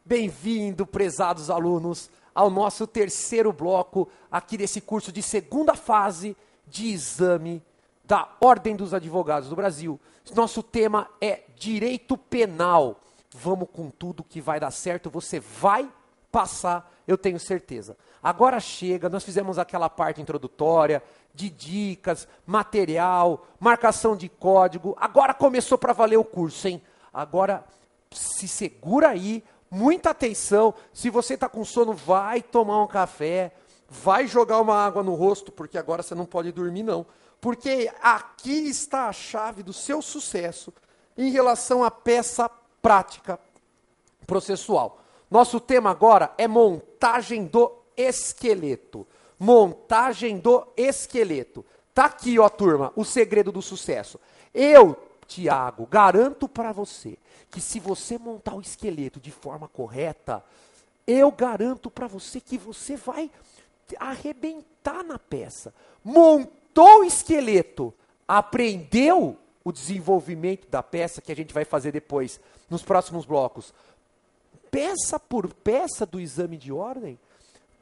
Bem-vindo, prezados alunos, ao nosso terceiro bloco aqui desse curso de segunda fase de exame da Ordem dos Advogados do Brasil. Nosso tema é Direito Penal. Vamos com tudo que vai dar certo, você vai passar, eu tenho certeza. Agora chega, nós fizemos aquela parte introdutória, de dicas, material, marcação de código. Agora começou para valer o curso, hein? Agora se segura aí, muita atenção. Se você está com sono, vai tomar um café, vai jogar uma água no rosto, porque agora você não pode dormir não. Porque aqui está a chave do seu sucesso em relação à peça prática processual. Nosso tema agora é montagem do esqueleto. Montagem do esqueleto. Tá aqui, ó, turma, o segredo do sucesso. Eu, Tiago, garanto para você que se você montar o esqueleto de forma correta, eu garanto para você que você vai arrebentar na peça. Montou o esqueleto, aprendeu o desenvolvimento da peça, que a gente vai fazer depois, nos próximos blocos, peça por peça do exame de ordem.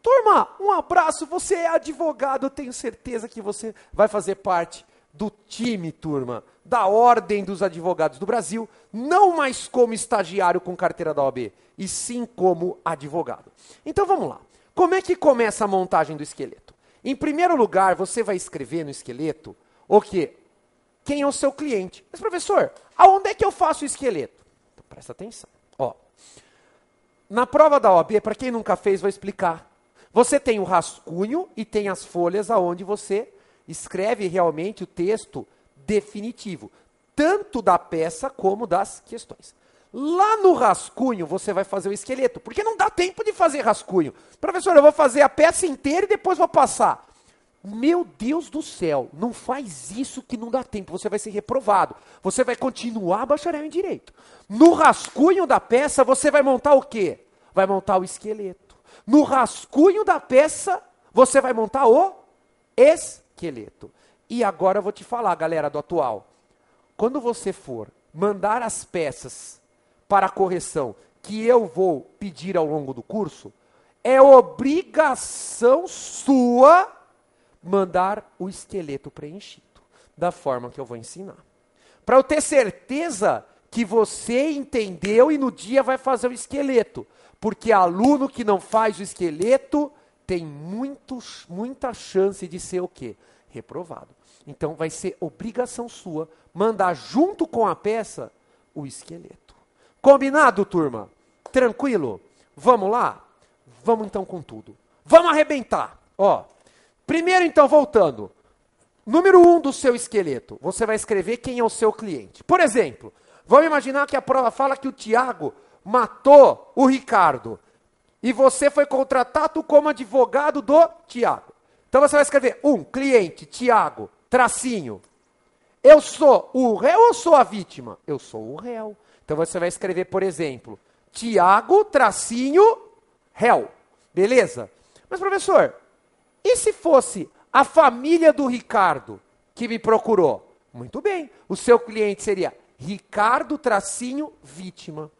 Turma, um abraço, você é advogado, eu tenho certeza que você vai fazer parte do time, turma, da Ordem dos Advogados do Brasil, não mais como estagiário com carteira da OAB, e sim como advogado. Então vamos lá, como é que começa a montagem do esqueleto? Em primeiro lugar, você vai escrever no esqueleto o quê? Quem é o seu cliente? Mas professor, aonde é que eu faço o esqueleto? Então, presta atenção, ó. Na prova da OAB, para quem nunca fez, vou explicar. Você tem o rascunho e tem as folhas aonde você escreve realmente o texto definitivo, tanto da peça como das questões. Lá no rascunho você vai fazer o esqueleto, porque não dá tempo de fazer rascunho. Professor, eu vou fazer a peça inteira e depois vou passar. Meu Deus do céu, não faz isso que não dá tempo, você vai ser reprovado. Você vai continuar bacharel em Direito. No rascunho da peça você vai montar o quê? Vai montar o esqueleto. No rascunho da peça, você vai montar o esqueleto. E agora eu vou te falar, galera do atual. Quando você for mandar as peças para a correção que eu vou pedir ao longo do curso, é obrigação sua mandar o esqueleto preenchido, da forma que eu vou ensinar. Para eu ter certeza que você entendeu e no dia vai fazer o esqueleto. Porque aluno que não faz o esqueleto tem muita chance de ser o quê? Reprovado. Então vai ser obrigação sua mandar junto com a peça o esqueleto. Combinado, turma? Tranquilo? Vamos lá? Vamos então com tudo. Vamos arrebentar. Ó, primeiro então, voltando. Número 1 do seu esqueleto. Você vai escrever quem é o seu cliente. Por exemplo, vamos imaginar que a prova fala que o Tiago matou o Ricardo e você foi contratado como advogado do Tiago. Então você vai escrever cliente, Tiago, tracinho. Eu sou o réu ou sou a vítima? Eu sou o réu. Então você vai escrever, por exemplo, Tiago, tracinho, réu. Beleza? Mas professor, e se fosse a família do Ricardo que me procurou? Muito bem, o seu cliente seria Ricardo, tracinho, vítima.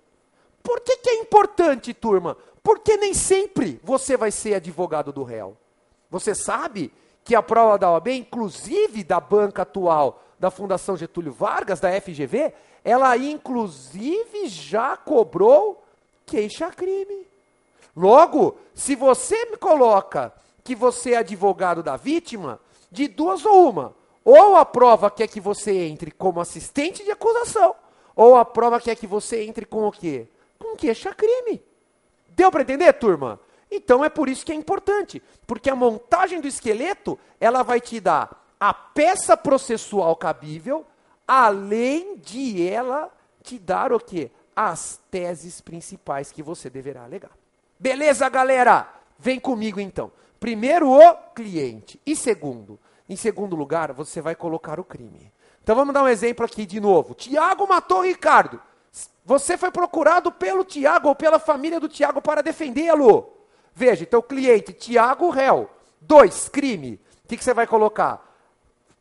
Por que é importante, turma? Porque nem sempre você vai ser advogado do réu. Você sabe que a prova da OAB, inclusive da banca atual da Fundação Getúlio Vargas, da FGV, ela inclusive já cobrou queixa-crime. Logo, se você me coloca que você é advogado da vítima, de duas ou uma. Ou a prova quer que você entre como assistente de acusação, ou a prova quer que você entre com o quê? Com queixa-crime. Deu para entender, turma? Então é por isso que é importante, porque a montagem do esqueleto, ela vai te dar a peça processual cabível, além de ela te dar o quê? As teses principais que você deverá alegar. Beleza, galera? Vem comigo então. Primeiro o cliente e em segundo lugar, você vai colocar o crime. Então vamos dar um exemplo aqui de novo. Tiago matou o Ricardo. Você foi procurado pelo Tiago ou pela família do Tiago para defendê-lo. Veja, então cliente, Tiago, réu. 2, crime. O que você vai colocar?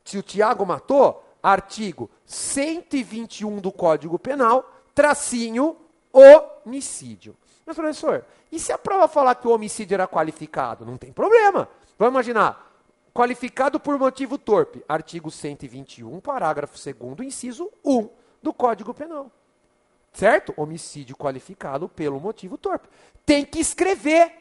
Se o Tiago matou, artigo 121 do Código Penal, tracinho, homicídio. Mas, professor, e se a prova falar que o homicídio era qualificado? Não tem problema. Vamos imaginar, qualificado por motivo torpe, artigo 121, parágrafo 2º, inciso 1 do Código Penal. Certo? Homicídio qualificado pelo motivo torpe. Tem que escrever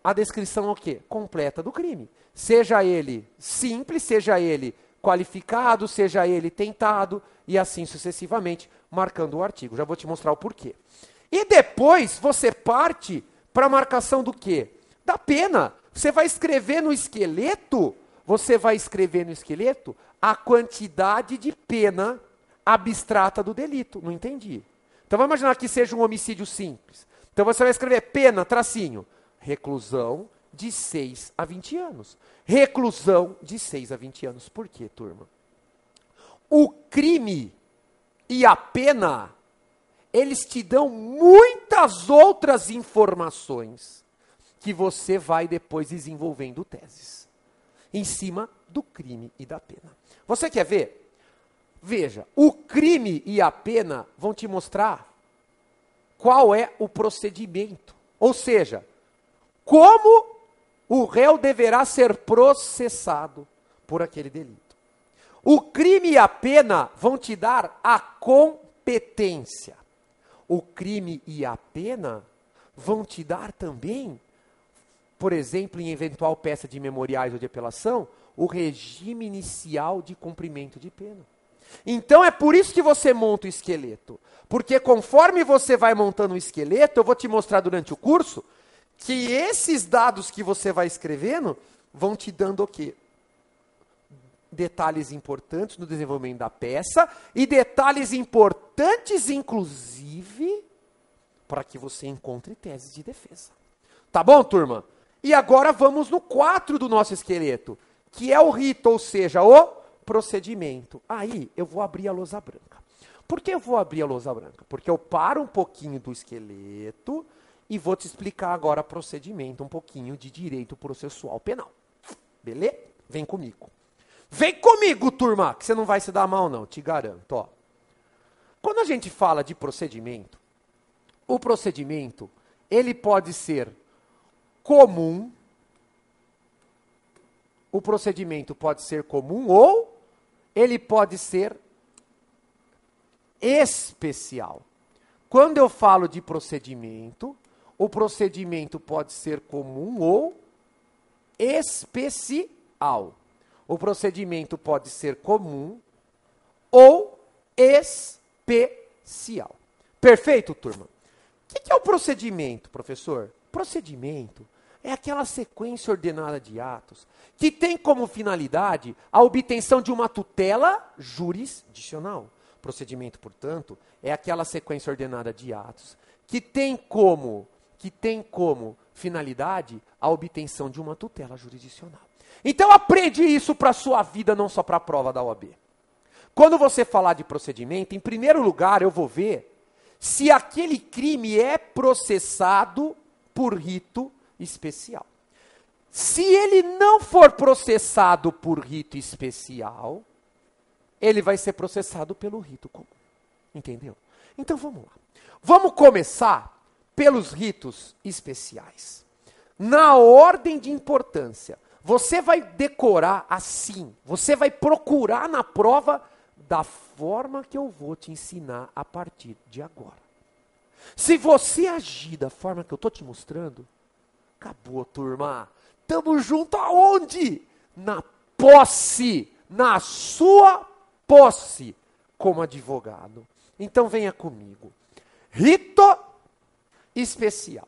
a descrição o quê? Completa do crime. Seja ele simples, seja ele qualificado, seja ele tentado, e assim sucessivamente, marcando o artigo. Já vou te mostrar o porquê. E depois você parte para a marcação do quê? Da pena. Você vai escrever no esqueleto, a quantidade de pena abstrata do delito. Não entendi. Então vamos imaginar que seja um homicídio simples. Então você vai escrever pena, tracinho, reclusão de 6 a 20 anos. Reclusão de 6 a 20 anos. Por quê, turma? O crime e a pena, eles te dão muitas outras informações que você vai depois desenvolvendo teses em cima do crime e da pena. Você quer ver? Veja, o crime e a pena vão te mostrar qual é o procedimento. Ou seja, como o réu deverá ser processado por aquele delito. O crime e a pena vão te dar a competência. O crime e a pena vão te dar também, por exemplo, em eventual peça de memoriais ou de apelação, o regime inicial de cumprimento de pena. Então é por isso que você monta o esqueleto. Porque conforme você vai montando o esqueleto, eu vou te mostrar durante o curso, que esses dados que você vai escrevendo vão te dando o quê? Detalhes importantes no desenvolvimento da peça e detalhes importantes, inclusive, para que você encontre teses de defesa. Tá bom, turma? E agora vamos no 4 do nosso esqueleto, que é o rito, ou seja, o procedimento. Aí eu vou abrir a lousa branca. Por que eu vou abrir a lousa branca? Porque eu paro um pouquinho do esqueleto e vou te explicar agora procedimento, um pouquinho de direito processual penal. Beleza? Vem comigo. Vem comigo, turma, que você não vai se dar mal não, te garanto. Ó. Quando a gente fala de procedimento, o procedimento, ele pode ser comum, o procedimento pode ser comum ou ele pode ser especial. Quando eu falo de procedimento, o procedimento pode ser comum ou especial. O procedimento pode ser comum ou especial. Perfeito, turma? O que é o procedimento, professor? Procedimento é aquela sequência ordenada de atos que tem como finalidade a obtenção de uma tutela jurisdicional. Procedimento, portanto, é aquela sequência ordenada de atos que tem como finalidade a obtenção de uma tutela jurisdicional. Então aprende isso para a sua vida, não só para a prova da OAB. Quando você falar de procedimento, em primeiro lugar eu vou ver se aquele crime é processado por rito especial. Se ele não for processado por rito especial, ele vai ser processado pelo rito comum. Entendeu? Então vamos lá. Vamos começar pelos ritos especiais. Na ordem de importância. Você vai decorar assim. Você vai procurar na prova da forma que eu vou te ensinar a partir de agora. Se você agir da forma que eu estou te mostrando, acabou, turma. Tamo junto aonde? Na posse. Na sua posse como advogado. Então venha comigo. Rito especial.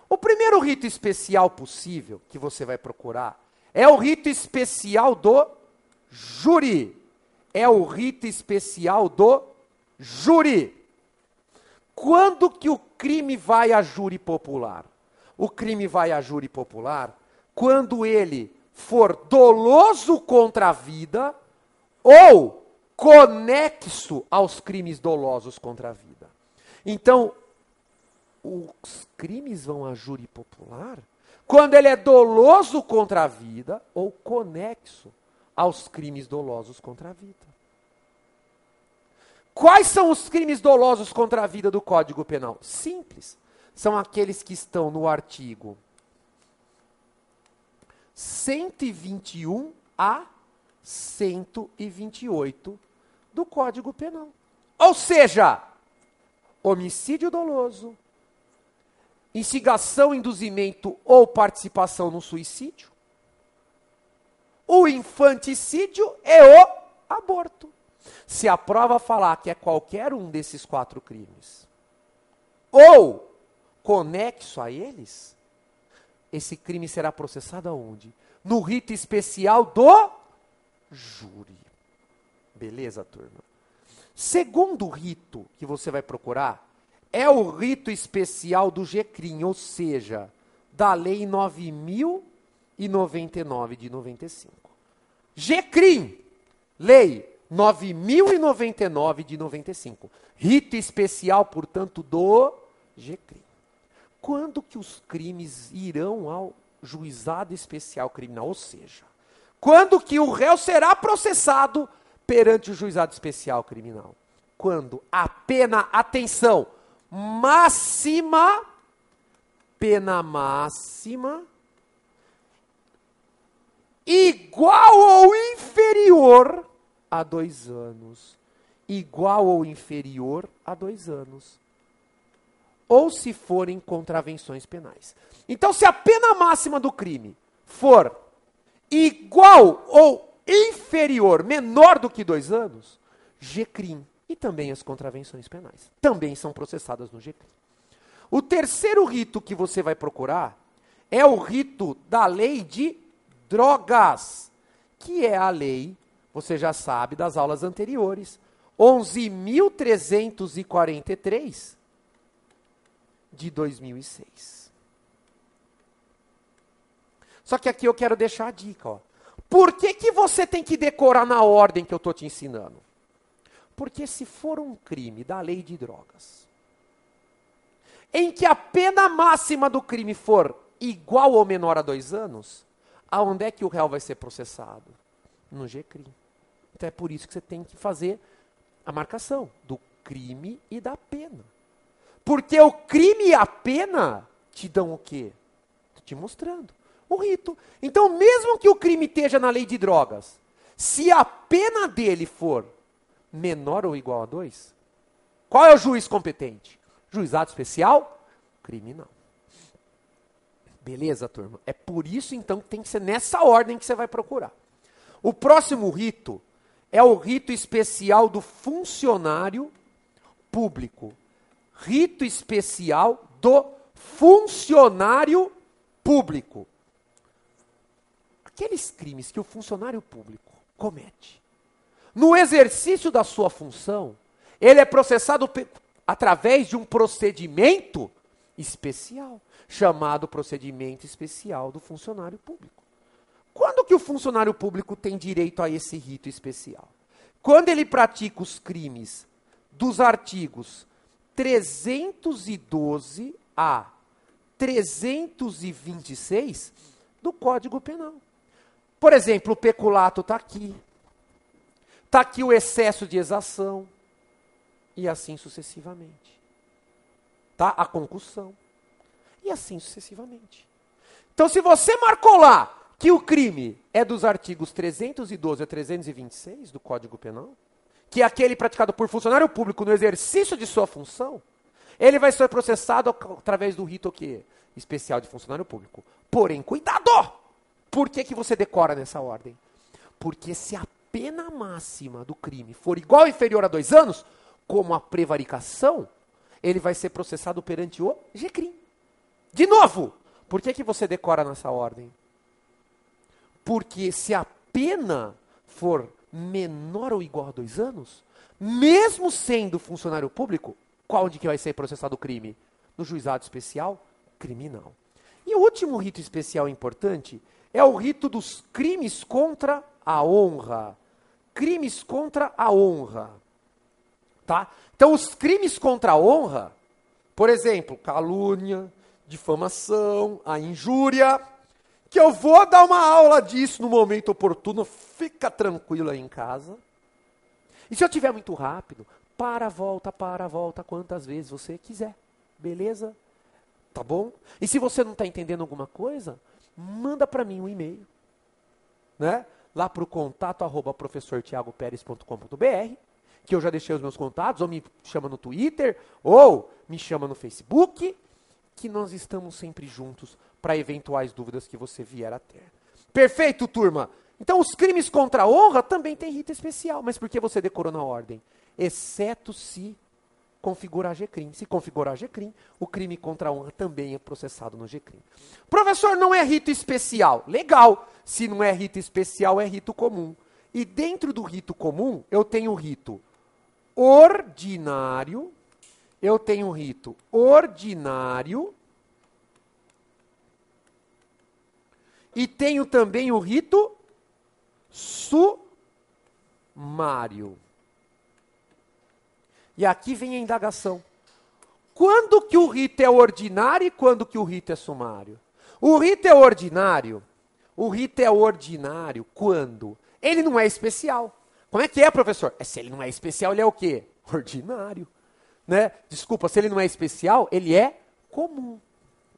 O primeiro rito especial possível que você vai procurar é o rito especial do júri. É o rito especial do júri. Quando que o crime vai a júri popular? O crime vai a júri popular quando ele for doloso contra a vida ou conexo aos crimes dolosos contra a vida. Então, os crimes vão a júri popular quando ele é doloso contra a vida ou conexo aos crimes dolosos contra a vida. Quais são os crimes dolosos contra a vida do Código Penal? Simples. são aqueles que estão no artigo 121 a 128 do Código Penal. Ou seja, homicídio doloso, instigação, induzimento ou participação no suicídio, o infanticídio e o aborto. Se a prova falar que é qualquer um desses 4 crimes, ou conexo a eles, esse crime será processado aonde? No rito especial do júri. Beleza, turma? Segundo rito que você vai procurar é o rito especial do GCRIM, ou seja, da Lei 9.099 de 95. GCRIM, Lei 9.099 de 95. Rito especial, portanto, do GCRIM. Quando que os crimes irão ao juizado especial criminal? Ou seja, quando que o réu será processado perante o juizado especial criminal? Quando a pena, atenção, pena máxima, igual ou inferior a 2 anos. Igual ou inferior a 2 anos. Ou se forem contravenções penais. Então, se a pena máxima do crime for igual ou inferior, menor do que 2 anos, GCRIM. E também as contravenções penais. Também são processadas no GCRIM. O terceiro rito que você vai procurar é o rito da lei de drogas, que é a lei, você já sabe das aulas anteriores, 11.343 de 2006. Só que aqui eu quero deixar a dica, ó. Por que você tem que decorar na ordem que eu estou te ensinando? Porque se for um crime da lei de drogas, em que a pena máxima do crime for igual ou menor a 2 anos, aonde é que o réu vai ser processado? No GCRIM. Então é por isso que você tem que fazer a marcação do crime e da pena. Porque o crime e a pena te dão o quê? Estou te mostrando. O rito. Então, mesmo que o crime esteja na lei de drogas, se a pena dele for menor ou igual a 2, qual é o juiz competente? Juizado especial criminal. Beleza, turma? É por isso, então, que tem que ser nessa ordem que você vai procurar. O próximo rito é o rito especial do funcionário público. Rito especial do funcionário público. Aqueles crimes que o funcionário público comete no exercício da sua função, ele é processado através de um procedimento especial, chamado procedimento especial do funcionário público. Quando que o funcionário público tem direito a esse rito especial? Quando ele pratica os crimes dos artigos 312 a 326 do Código Penal. Por exemplo, o peculato está aqui. Está aqui o excesso de exação. E assim sucessivamente. Tá? A concussão. E assim sucessivamente. Então, se você marcou lá que o crime é dos artigos 312 a 326 do Código Penal, que é aquele praticado por funcionário público no exercício de sua função, ele vai ser processado através do rito quê? Especial de funcionário público. Porém, cuidado! Por que você decora nessa ordem? Porque se a pena máxima do crime for igual ou inferior a 2 anos, como a prevaricação, ele vai ser processado perante o GCRIM. De novo, por que você decora nessa ordem? Porque se a pena for menor ou igual a 2 anos, mesmo sendo funcionário público, qual onde que vai ser processado o crime? No juizado especial criminal. E o último rito especial importante é o rito dos crimes contra a honra. Crimes contra a honra. Tá? Então, os crimes contra a honra, por exemplo, calúnia, difamação, a injúria, que eu vou dar uma aula disso no momento oportuno, fica tranquilo aí em casa. E se eu tiver muito rápido, para, volta, quantas vezes você quiser. Beleza? Tá bom? E se você não está entendendo alguma coisa, manda para mim um e-mail, né? Lá para o contato@professortiagoperes.com.br, que eu já deixei os meus contatos, ou me chama no Twitter, ou me chama no Facebook, que nós estamos sempre juntos para eventuais dúvidas que você vier a ter. Perfeito, turma? Então, os crimes contra a honra também tem rito especial, mas por que você decorou na ordem? Exceto se configurar GCRIM. Se configurar GCRIM, o crime contra a honra também é processado no GCRIM. Professor, não é rito especial. Legal. Se não é rito especial, é rito comum. E dentro do rito comum, eu tenho o rito ordinário, e tenho também o rito sumário. E aqui vem a indagação. Quando que o rito é ordinário e quando que o rito é sumário? O rito é ordinário quando ele não é especial. Como é que é, professor? Se ele não é especial, ele é o quê? Ordinário. Né? Desculpa, se ele não é especial, ele é comum.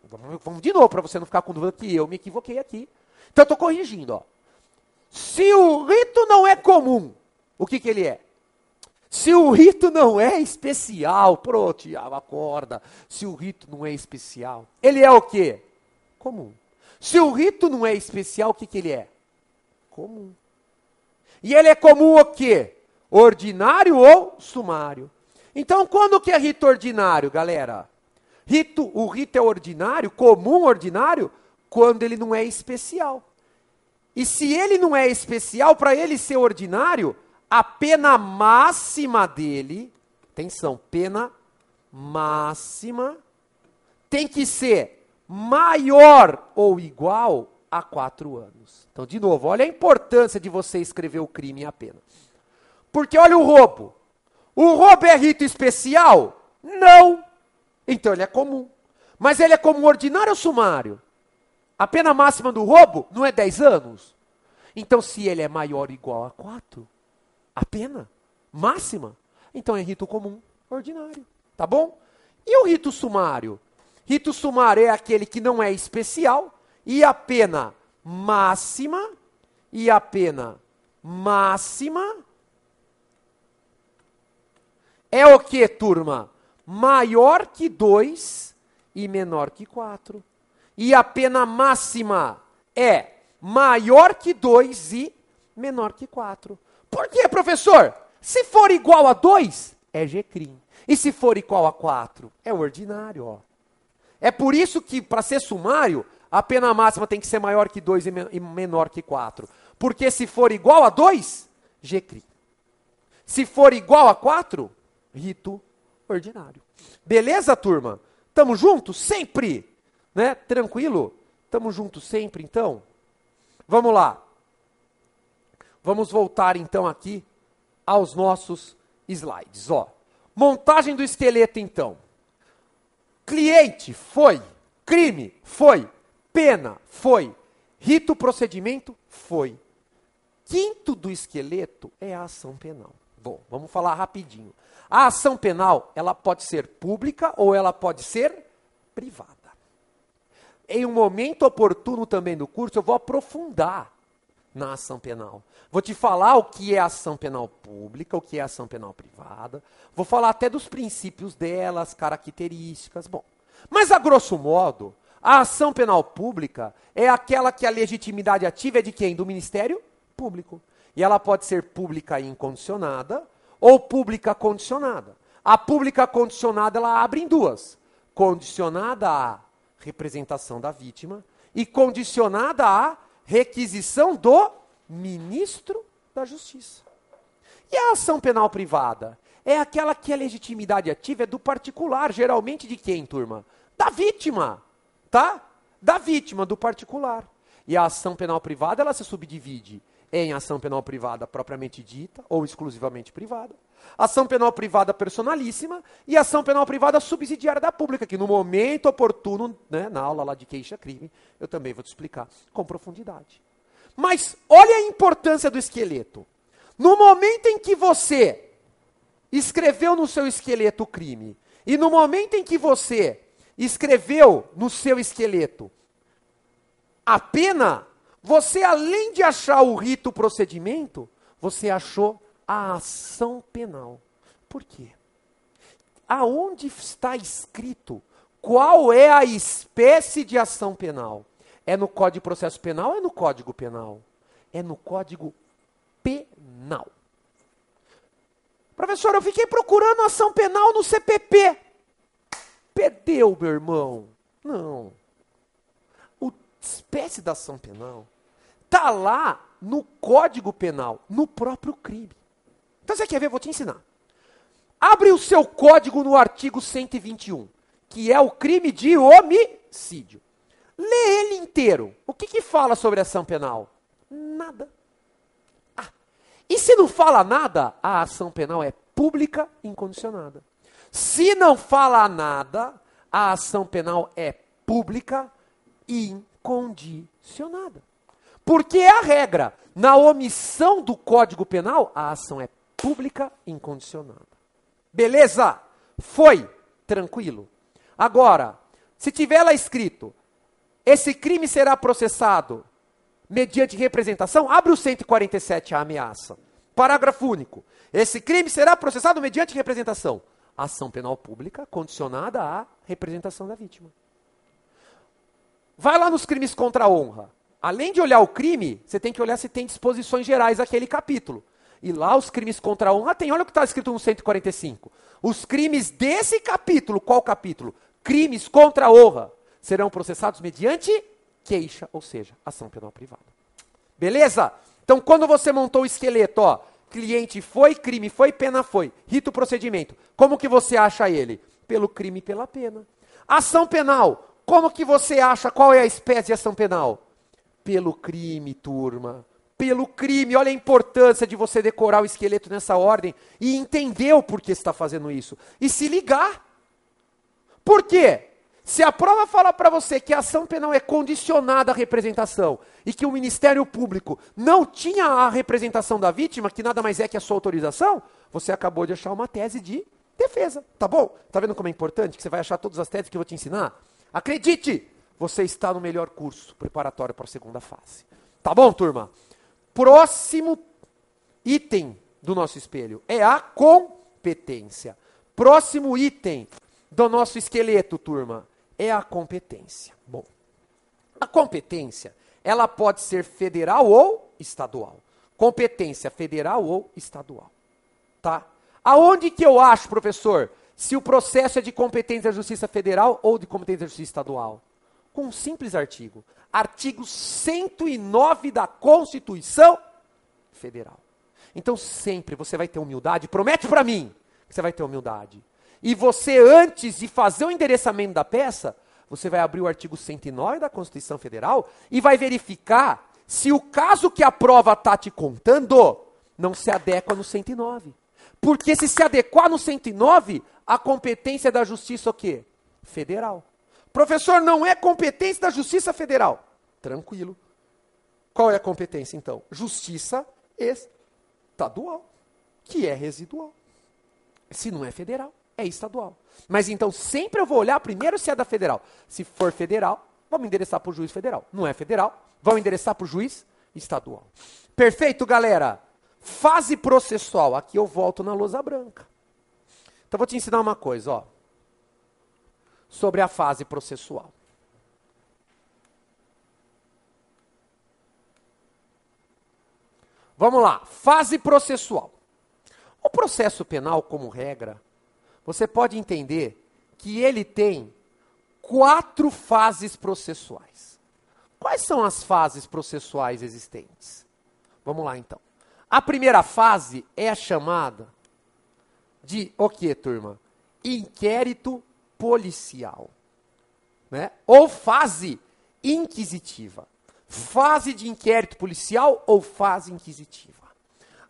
Vamos de novo, para você não ficar com dúvida que eu me equivoquei aqui. Então eu estou corrigindo. Ó. Se o rito não é comum, o que ele é? Se o rito não é especial, Tiago, acorda. Se o rito não é especial, ele é o quê? Comum. Se o rito não é especial, o que ele é? Comum. E ele é comum o quê? Ordinário ou sumário? Então, quando que é rito ordinário, galera? O rito é ordinário, comum ordinário, quando ele não é especial. E se ele não é especial, para ele ser ordinário, a pena máxima dele, atenção, pena máxima, tem que ser maior ou igual a 4 anos. Então, de novo, olha a importância de você escrever o crime e a pena. Porque olha o roubo. O roubo é rito especial? Não. Então ele é comum. Mas ele é comum ordinário ou sumário? A pena máxima do roubo não é 10 anos? Então, se ele é maior ou igual a 4, a pena máxima, então é rito comum ordinário. Tá bom? E o rito sumário? Rito sumário é aquele que não é especial e a pena máxima é o que, turma? Maior que 2 e menor que 4. E a pena máxima é maior que 2 e menor que 4. Por quê, professor? Se for igual a 2, é GCRIM. E se for igual a 4, é ordinário. Ó. É por isso que, para ser sumário, a pena máxima tem que ser maior que 2 e menor que 4. Porque se for igual a 2, GCRIM. Se for igual a 4, rito ordinário. Beleza, turma? Tamo junto sempre? Né? Tranquilo? Tamo junto sempre, então? Vamos lá. Vamos voltar, então, aqui aos nossos slides. Ó. Montagem do esqueleto, então. Cliente, foi. Crime, foi. Pena, foi. Rito, procedimento, foi. Quinto do esqueleto é a ação penal. Bom, vamos falar rapidinho. A ação penal, ela pode ser pública ou ela pode ser privada. Em um momento oportuno também do curso, eu vou aprofundar na ação penal. Vou te falar o que é ação penal pública, o que é ação penal privada. Vou falar até dos princípios delas, características. Bom, mas a grosso modo, a ação penal pública é aquela que a legitimidade ativa é de quem? Do Ministério Público. E ela pode ser pública incondicionada ou pública condicionada. A pública condicionada, ela abre em duas. Condicionada à representação da vítima e condicionada à requisição do ministro da Justiça. E a ação penal privada? É aquela que a legitimidade ativa é do particular, geralmente de quem, turma? Da vítima, tá? Da vítima, do particular. E a ação penal privada, ela se subdivide em ação penal privada propriamente dita, ou exclusivamente privada, ação penal privada personalíssima e ação penal privada subsidiária da pública, que no momento oportuno, né, na aula lá de queixa-crime, eu também vou te explicar com profundidade. Mas olha a importância do esqueleto. No momento em que você escreveu no seu esqueleto o crime, e no momento em que você escreveu no seu esqueleto a pena, você além de achar o rito, o procedimento, você achou a ação penal. Por quê? Aonde está escrito qual é a espécie de ação penal? É no Código de Processo Penal ou é no Código Penal? É no Código Penal. Professor, eu fiquei procurando ação penal no CPP. Perdeu, meu irmão. Não. A espécie da ação penal está lá no Código Penal, no próprio crime. Então você quer ver? Vou te ensinar. Abre o seu código no artigo 121, que é o crime de homicídio. Lê ele inteiro. O que fala sobre ação penal? Nada. E se não fala nada, a ação penal é pública e incondicionada. Se não fala nada, a ação penal é pública e incondicionada. Porque é a regra. Na omissão do Código Penal, a ação é pública e incondicionada. Beleza? Foi. Tranquilo. Agora, se tiver lá escrito, esse crime será processado mediante representação, abre o 147, a ameaça. Parágrafo único. Esse crime será processado mediante representação. Ação penal pública condicionada à representação da vítima. Vai lá nos crimes contra a honra. Além de olhar o crime, você tem que olhar se tem disposições gerais daquele capítulo. E lá os crimes contra a honra tem, olha o que está escrito no 145. Os crimes desse capítulo, qual capítulo? Crimes contra a honra serão processados mediante queixa, ou seja, ação penal privada. Beleza? Então, quando você montou o esqueleto, ó, cliente foi, crime foi, pena foi, rito, procedimento, como que você acha ele? Pelo crime e pela pena. Ação penal, como que você acha, qual é a espécie de ação penal? Pelo crime, turma. Pelo crime, olha a importância de você decorar o esqueleto nessa ordem e entender o porquê você está fazendo isso. E se ligar. Por quê? Se a prova fala para você que a ação penal é condicionada à representação e que o Ministério Público não tinha a representação da vítima, que nada mais é que a sua autorização, você acabou de achar uma tese de defesa, tá bom? Tá vendo como é importante que você vai achar todas as teses que eu vou te ensinar? Acredite, você está no melhor curso preparatório para a segunda fase. Tá bom, turma? Próximo item do nosso espelho é a competência. Próximo item do nosso esqueleto, turma, é a competência. Bom, a competência, ela pode ser federal ou estadual. Competência federal ou estadual. Tá? Aonde que eu acho, professor, se o processo é de competência da Justiça Federal ou de competência da Justiça Estadual? Com um simples artigo. Artigo 109 da Constituição Federal. Então sempre você vai ter humildade, promete para mim que você vai ter humildade. E você, antes de fazer o endereçamento da peça, você vai abrir o artigo 109 da Constituição Federal e vai verificar se o caso que a prova está te contando não se adequa no 109. Porque se adequar no 109, a competência da Justiça o quê? Federal. Professor, não é competência da Justiça Federal. Tranquilo. Qual é a competência, então? Justiça estadual, que é residual. Se não é federal, é estadual. Mas então sempre eu vou olhar primeiro se é da federal. Se for federal, vamos endereçar para o juiz federal. Não é federal, vamos endereçar para o juiz estadual. Perfeito, galera? Fase processual. Aqui eu volto na lousa branca. Então vou te ensinar uma coisa, ó. Sobre a fase processual. Vamos lá, fase processual. O processo penal, como regra, você pode entender que ele tem 4 fases processuais. Quais são as fases processuais existentes? Vamos lá, então. A primeira fase é a chamada de, o quê, turma? Inquérito policial, né? Ou fase inquisitiva. Fase de inquérito policial ou fase inquisitiva.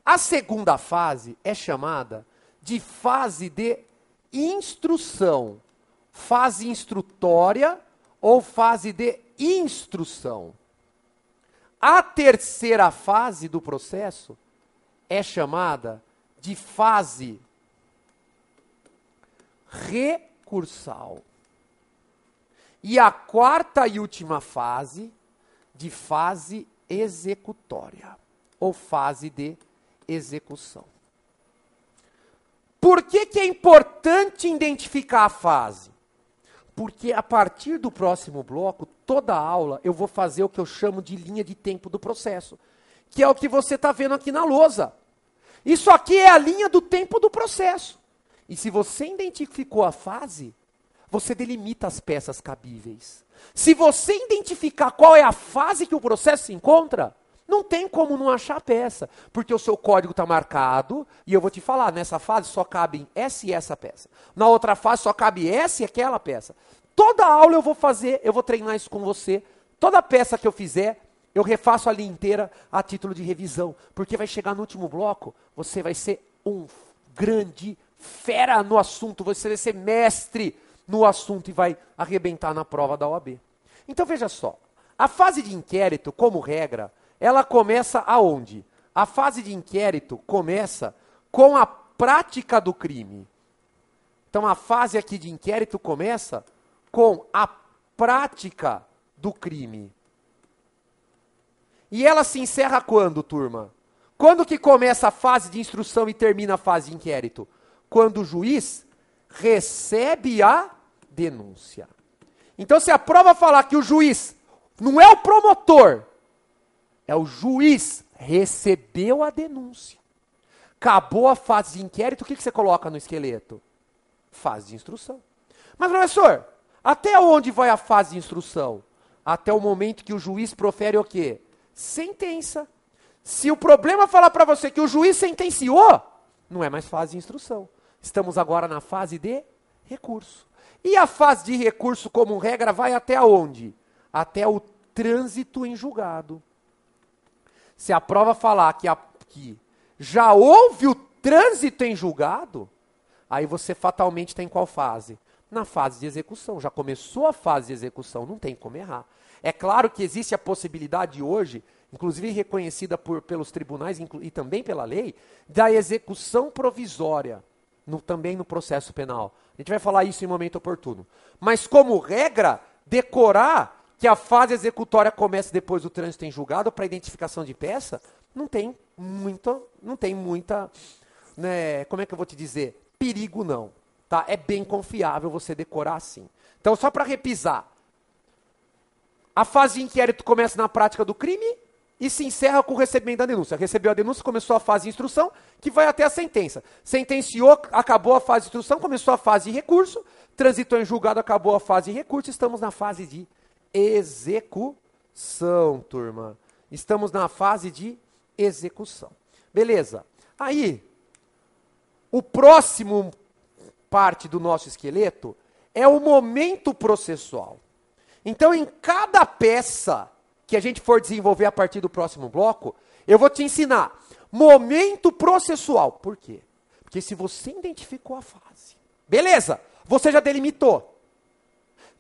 A segunda fase é chamada de fase de instrução, fase instrutória ou fase de instrução. A terceira fase do processo é chamada de fase recursal. E a quarta e última fase, de fase executória, ou fase de execução. Por que é importante identificar a fase? Porque a partir do próximo bloco, toda aula, eu vou fazer o que eu chamo de linha de tempo do processo, que é o que você está vendo aqui na lousa. Isso aqui é a linha do tempo do processo. E se você identificou a fase, você delimita as peças cabíveis. Se você identificar qual é a fase que o processo se encontra, não tem como não achar a peça, porque o seu código está marcado, e eu vou te falar, nessa fase só cabem essa e essa peça. Na outra fase só cabe essa e aquela peça. Toda aula eu vou fazer, eu vou treinar isso com você. Toda peça que eu fizer, eu refaço a linha inteira a título de revisão, porque vai chegar no último bloco, você vai ser um grande fera no assunto, você vai ser mestre no assunto e vai arrebentar na prova da OAB. Então veja só, a fase de inquérito, como regra, ela começa aonde? A fase de inquérito começa com a prática do crime. Então a fase aqui de inquérito começa com a prática do crime. E ela se encerra quando, turma? Quando que começa a fase de instrução e termina a fase de inquérito? Quando o juiz recebe a denúncia. Então, se a prova falar que o juiz não é o promotor, é o juiz, recebeu a denúncia. Acabou a fase de inquérito, o que você coloca no esqueleto? Fase de instrução. Mas, professor, até onde vai a fase de instrução? Até o momento que o juiz profere o quê? Sentença. Se o problema falar para você que o juiz sentenciou, não é mais fase de instrução. Estamos agora na fase de recurso. E a fase de recurso, como regra, vai até onde? Até o trânsito em julgado. Se a prova falar que já houve o trânsito em julgado, aí você fatalmente está em qual fase? Na fase de execução. Já começou a fase de execução, não tem como errar. É claro que existe a possibilidade hoje, inclusive reconhecida pelos tribunais e também pela lei, da execução provisória, também no processo penal. A gente vai falar isso em momento oportuno. Mas como regra, decorar que a fase executória começa depois do trânsito em julgado para identificação de peça, não tem muita, né, como é que eu vou te dizer? Perigo não, tá? É bem confiável você decorar assim. Então, só para repisar, a fase de inquérito começa na prática do crime e se encerra com o recebimento da denúncia. Recebeu a denúncia, começou a fase de instrução, que vai até a sentença. Sentenciou, acabou a fase de instrução, começou a fase de recurso, transitou em julgado, acabou a fase de recurso, estamos na fase de execução, turma. Estamos na fase de execução. Beleza. Aí, o próximo parte do nosso esqueleto é o momento processual. Então, em cada peça que a gente for desenvolver a partir do próximo bloco, eu vou te ensinar momento processual. Por quê? Porque se você identificou a fase, beleza, você já delimitou.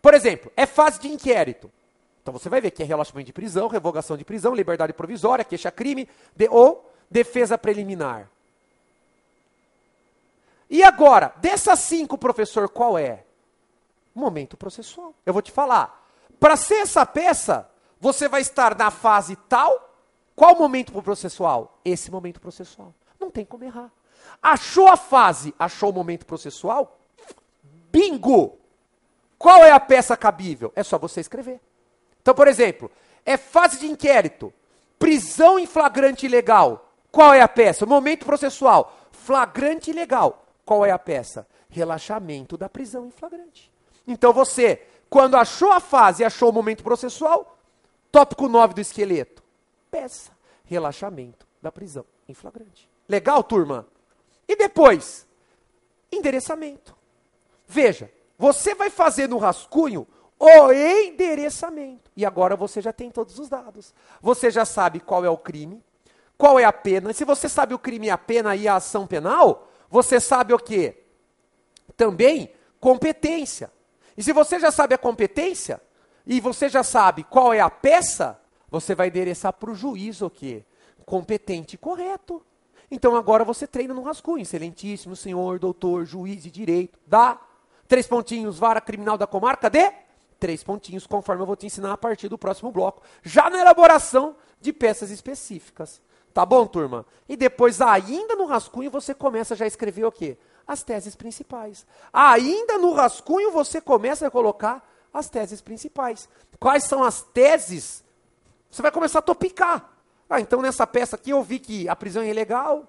Por exemplo, é fase de inquérito. Então você vai ver que é relaxamento de prisão, revogação de prisão, liberdade provisória, queixa-crime ou defesa preliminar. E agora, dessas 5, professor, qual é? Momento processual. Eu vou te falar. Para ser essa peça, você vai estar na fase tal. Qual momento processual? Esse momento processual. Não tem como errar. Achou a fase, achou o momento processual? Bingo! Qual é a peça cabível? É só você escrever. Então, por exemplo, é fase de inquérito, prisão em flagrante ilegal. Qual é a peça? Momento processual, flagrante ilegal. Qual é a peça? Relaxamento da prisão em flagrante. Então você, quando achou a fase e achou o momento processual, tópico 9 do esqueleto, peça, relaxamento da prisão em flagrante. Legal, turma? E depois, endereçamento. Veja, você vai fazer no rascunho o endereçamento. E agora você já tem todos os dados. Você já sabe qual é o crime, qual é a pena. E se você sabe o crime, a pena e a ação penal, você sabe o quê? Também competência. E se você já sabe a competência, e você já sabe qual é a peça, você vai endereçar para o juiz o quê? Competente e correto. Então agora você treina no rascunho. Excelentíssimo senhor, doutor, juiz de direito, da 3 pontinhos, vara criminal da comarca de 3 pontinhos, conforme eu vou te ensinar a partir do próximo bloco, já na elaboração de peças específicas. Tá bom, turma? E depois, ainda no rascunho, você começa já a escrever o quê? As teses principais. Ainda no rascunho, você começa a colocar as teses principais. Quais são as teses? Você vai começar a topicar. Então, nessa peça aqui, eu vi que a prisão é ilegal,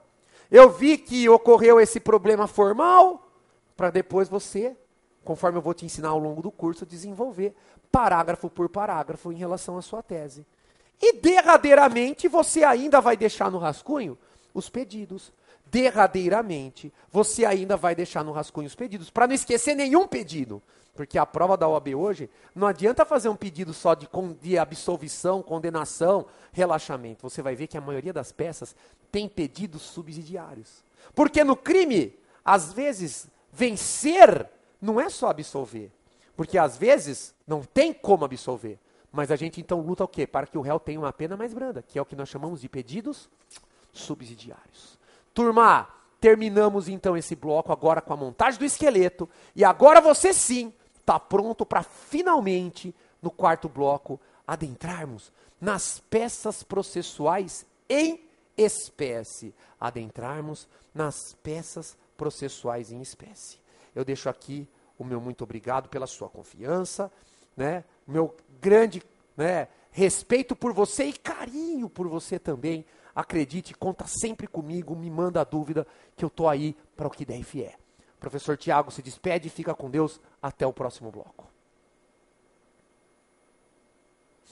eu vi que ocorreu esse problema formal, para depois você, conforme eu vou te ensinar ao longo do curso, desenvolver parágrafo por parágrafo em relação à sua tese. E, derradeiramente, você ainda vai deixar no rascunho os pedidos. Derradeiramente, você ainda vai deixar no rascunho os pedidos, para não esquecer nenhum pedido. Porque a prova da OAB hoje, não adianta fazer um pedido só de absolvição, condenação, relaxamento. Você vai ver que a maioria das peças tem pedidos subsidiários. Porque no crime, às vezes, vencer não é só absolver. Porque às vezes não tem como absolver. Mas a gente então luta o quê? Para que o réu tenha uma pena mais branda, que é o que nós chamamos de pedidos subsidiários. Turma, terminamos então esse bloco agora com a montagem do esqueleto. E agora você sim está pronto para finalmente, no quarto bloco, adentrarmos nas peças processuais em espécie. Adentrarmos nas peças processuais em espécie. Eu deixo aqui o meu muito obrigado pela sua confiança, né? Meu grande, né, respeito por você e carinho por você também. Acredite, conta sempre comigo, me manda a dúvida que eu estou aí para o que der e vier. Professor Tiago se despede, fica com Deus, até o próximo bloco.